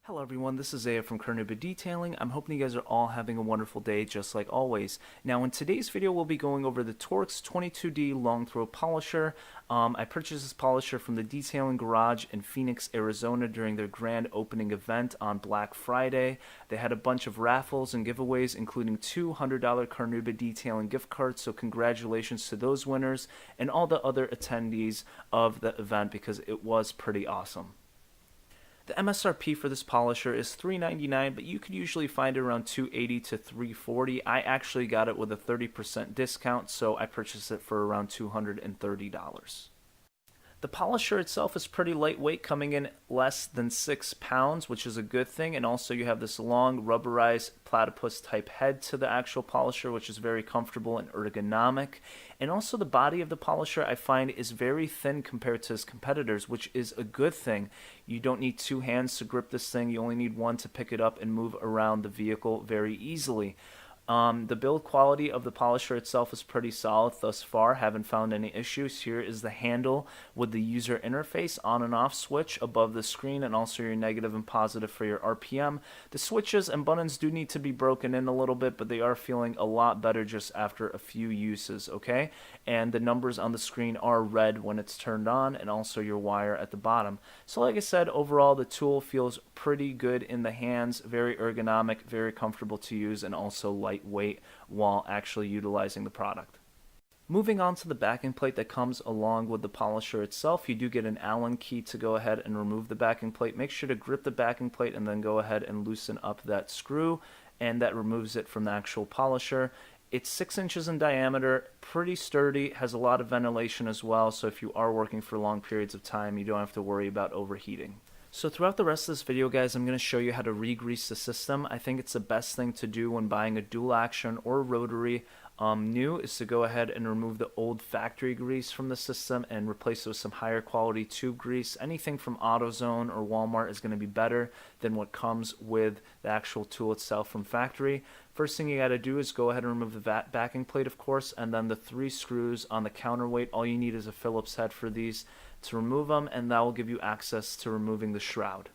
Hello everyone, this is Zaya from CarNewba Detailing. I'm hoping you guys are all having a wonderful day just like always. Now in today's video we'll be going over the TORQ's 22D long throw polisher. I purchased this polisher from the Detailing Garage in Phoenix, Arizona during their grand opening event on Black Friday. They had a bunch of raffles and giveaways including two $100 CarNewba Detailing gift cards, so congratulations to those winners and all the other attendees of the event because it was pretty awesome. The MSRP for this polisher is $399, but you could usually find it around $280 to $340. I actually got it with a 30% discount, so I purchased it for around $230. The polisher itself is pretty lightweight, coming in less than 6 pounds, which is a good thing. And also you have this long rubberized platypus type head to the actual polisher, which is very comfortable and ergonomic. And also the body of the polisher I find is very thin compared to its competitors, which is a good thing. You don't need two hands to grip this thing. You only need one to pick it up and move around the vehicle very easily. The build quality of the polisher itself is pretty solid thus far. Haven't found any issues. Here is the handle with the user interface on and off switch above the screen, and also your negative and positive for your RPM. The switches and buttons do need to be broken in a little bit, but they are feeling a lot better just after a few uses, okay? And the numbers on the screen are red when it's turned on, and also your wire at the bottom. So like I said, overall the tool feels pretty good in the hands, very ergonomic, very comfortable to use, and also lightweight while actually utilizing the product. Moving on to the backing plate that comes along with the polisher itself, you do get an Allen key to go ahead and remove the backing plate. Make sure to grip the backing plate and then go ahead and loosen up that screw, and that removes it from the actual polisher. It's 6 inches in diameter, pretty sturdy, has a lot of ventilation as well, so if you are working for long periods of time, you don't have to worry about overheating. So throughout the rest of this video, guys, I'm going to show you how to re-grease the system. I think it's the best thing to do when buying a dual action or rotary new is to go ahead and remove the old factory grease from the system and replace it with some higher quality tube grease. Anything from AutoZone or Walmart is going to be better than what comes with the actual tool itself from factory. First thing you got to do is go ahead and remove the backing plate, of course, and then the 3 screws on the counterweight. All you need is a Phillips head for these to remove them, and that will give you access to removing the shroud.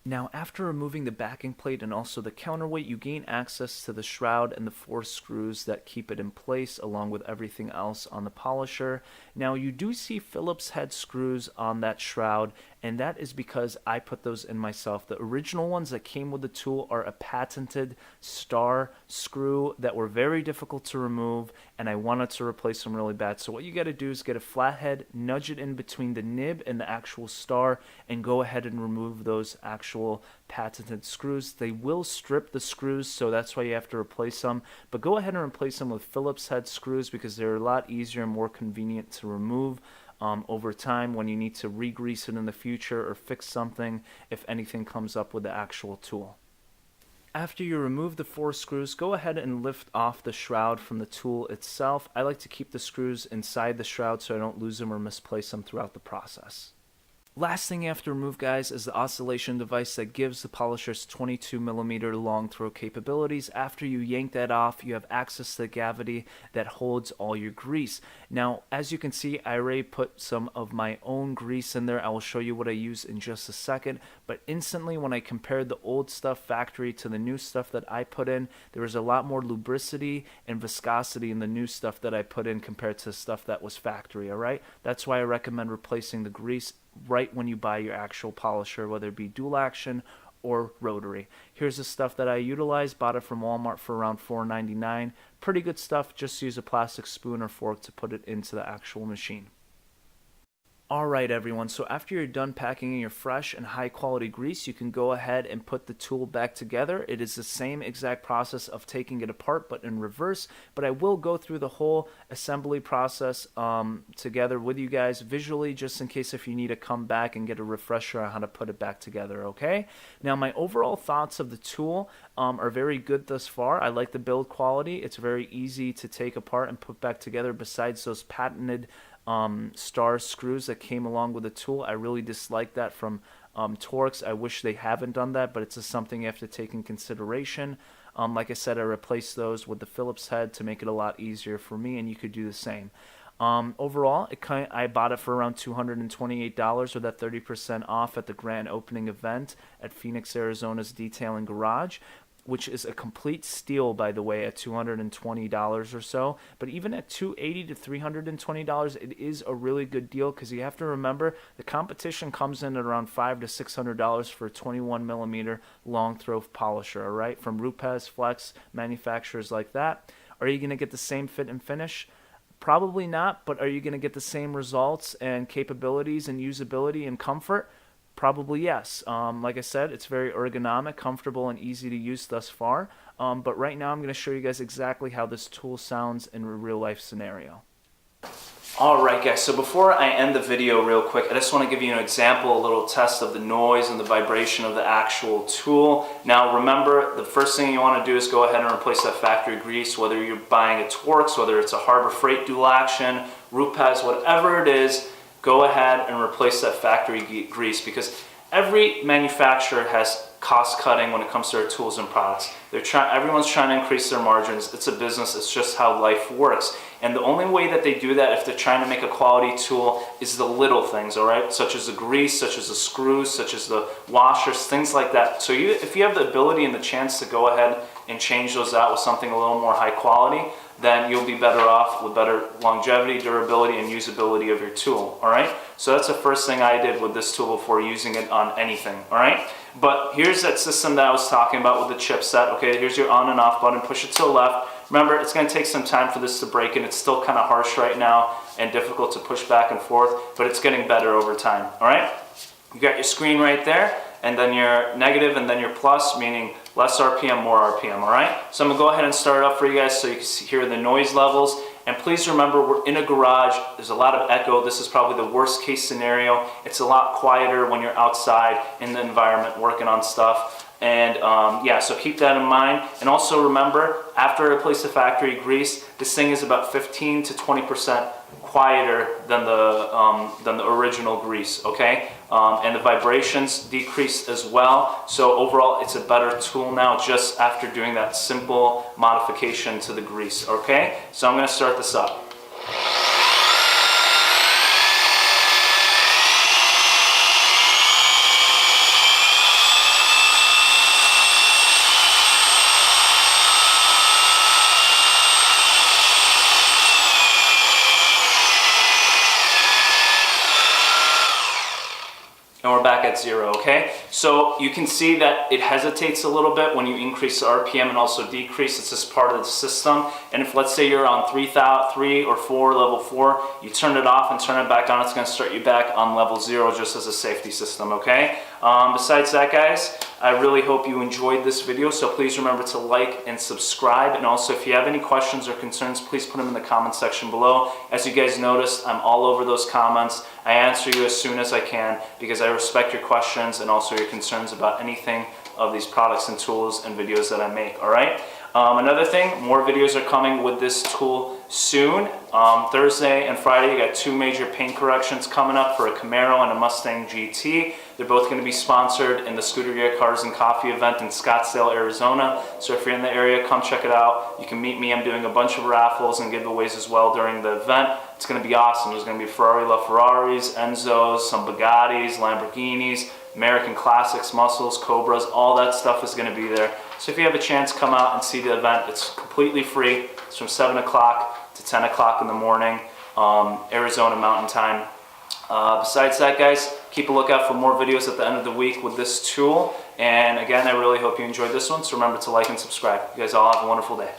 Now, after removing the backing plate and also the counterweight, you gain access to the shroud and the 4 screws that keep it in place along with everything else on the polisher. Now, you do see Phillips head screws on that shroud, and that is because I put those in myself. The original ones that came with the tool are a patented star screw that were very difficult to remove, and I wanted to replace them really bad. So what you got to do is get a flathead, nudge it in between the nib and the actual star, and go ahead and remove those actual patented screws. They will strip the screws, so that's why you have to replace them, but go ahead and replace them with Phillips head screws because they're a lot easier and more convenient to remove over time when you need to re-grease it in the future or fix something if anything comes up with the actual tool. After you remove the 4 screws, go ahead and lift off the shroud from the tool itself. I like to keep the screws inside the shroud so I don't lose them or misplace them throughout the process. Last thing you have to remove, guys, is the oscillation device that gives the polisher's 22mm long throw capabilities. After you yank that off, you have access to the cavity that holds all your grease. Now, as you can see, I already put some of my own grease in there. I will show you what I use in just a second, but instantly when I compared the old stuff factory to the new stuff that I put in, there was a lot more lubricity and viscosity in the new stuff that I put in compared to the stuff that was factory, alright? That's why I recommend replacing the grease right when you buy your actual polisher, whether it be dual action or rotary. Here's the stuff that I utilized. Bought it from Walmart for around $4.99. Pretty good stuff. Just use a plastic spoon or fork to put it into the actual machine. Alright everyone, so after you're done packing in your fresh and high quality grease, you can go ahead and put the tool back together. It is the same exact process of taking it apart but in reverse, but I will go through the whole assembly process together with you guys visually, just in case if you need to come back and get a refresher on how to put it back together, okay? Now my overall thoughts of the tool are very good thus far. I like the build quality. It's very easy to take apart and put back together besides those patented star screws that came along with the tool. I really dislike that from TORQ's. I wish they haven't done that, but it's just something you have to take in consideration. Like I said, I replaced those with the Phillips head to make it a lot easier for me, and you could do the same. Overall, I bought it for around $228, or that 30% off at the grand opening event at Phoenix, Arizona's Detailing Garage, which is a complete steal, by the way, at $220 or so. But even at $280 to $320, it is a really good deal, because you have to remember the competition comes in at around $500 to $600 for a 21 millimeter long throw polisher, all right, from Rupes, Flex, manufacturers like that. Are you going to get the same fit and finish? Probably not, but are you going to get the same results and capabilities and usability and comfort? Probably yes. Like I said, it's very ergonomic, comfortable, and easy to use thus far. But right now I'm going to show you guys exactly how this tool sounds in a real life scenario. Alright guys, so before I end the video real quick, I just want to give you an example, a little test of the noise and the vibration of the actual tool. Now remember, the first thing you want to do is go ahead and replace that factory grease, whether you're buying a TORQ, whether it's a Harbor Freight dual action, Rupes, whatever it is, go ahead and replace that factory grease, because every manufacturer has cost cutting when it comes to their tools and products. Everyone's trying to increase their margins. It's a business. It's just how life works. And the only way that they do that, if they're trying to make a quality tool, is the little things, all right? Such as the grease, such as the screws, such as the washers, things like that. So if you have the ability and the chance to go ahead and change those out with something a little more high quality, then you'll be better off with better longevity, durability, and usability of your tool, all right? So that's the first thing I did with this tool before using it on anything, all right? But here's that system that I was talking about with the chipset, okay? Here's your on and off button, push it to the left. Remember, it's gonna take some time for this to break in. It's still kind of harsh right now and difficult to push back and forth, but it's getting better over time, all right? You got your screen right there, and then your negative and then your plus, meaning less RPM, more RPM, all right? So I'm gonna go ahead and start it up for you guys so you can hear the noise levels. And please remember, we're in a garage. There's a lot of echo. This is probably the worst case scenario. It's a lot quieter when you're outside in the environment working on stuff. And yeah, so keep that in mind. And also remember, after I replace the factory grease, this thing is about 15 to 20% quieter than the original grease, okay? And the vibrations decrease as well. So overall, it's a better tool now just after doing that simple modification to the grease, okay? So I'm gonna start this up. And we're back at 0, okay? So you can see that it hesitates a little bit when you increase the RPM and also decrease. It's just part of the system. And if, let's say, you're on 3 or 4, level 4, you turn it off and turn it back on, it's gonna start you back on level 0 just as a safety system, okay? Besides that, guys, I really hope you enjoyed this video, so please remember to like and subscribe. And also, if you have any questions or concerns, please put them in the comment section below. As you guys noticed, I'm all over those comments. I answer you as soon as I can because I respect your questions and also your concerns about anything of these products and tools and videos that I make, all right? Another thing, more videos are coming with this tool soon. Thursday and Friday, you got 2 major paint corrections coming up for a Camaro and a Mustang GT. They're both going to be sponsored in the Scuderia Cars and Coffee event in Scottsdale, Arizona. So if you're in the area, come check it out. You can meet me. I'm doing a bunch of raffles and giveaways as well during the event. It's going to be awesome. There's going to be Ferrari LaFerraris, Enzos, some Bugattis, Lamborghinis, American Classics, Muscles, Cobras, all that stuff is going to be there. So if you have a chance, come out and see the event. It's completely free. It's from 7 o'clock to 10 o'clock in the morning, Arizona Mountain Time. Besides that, guys, keep a lookout for more videos at the end of the week with this tool. And again, I really hope you enjoyed this one. So remember to like and subscribe. You guys all have a wonderful day.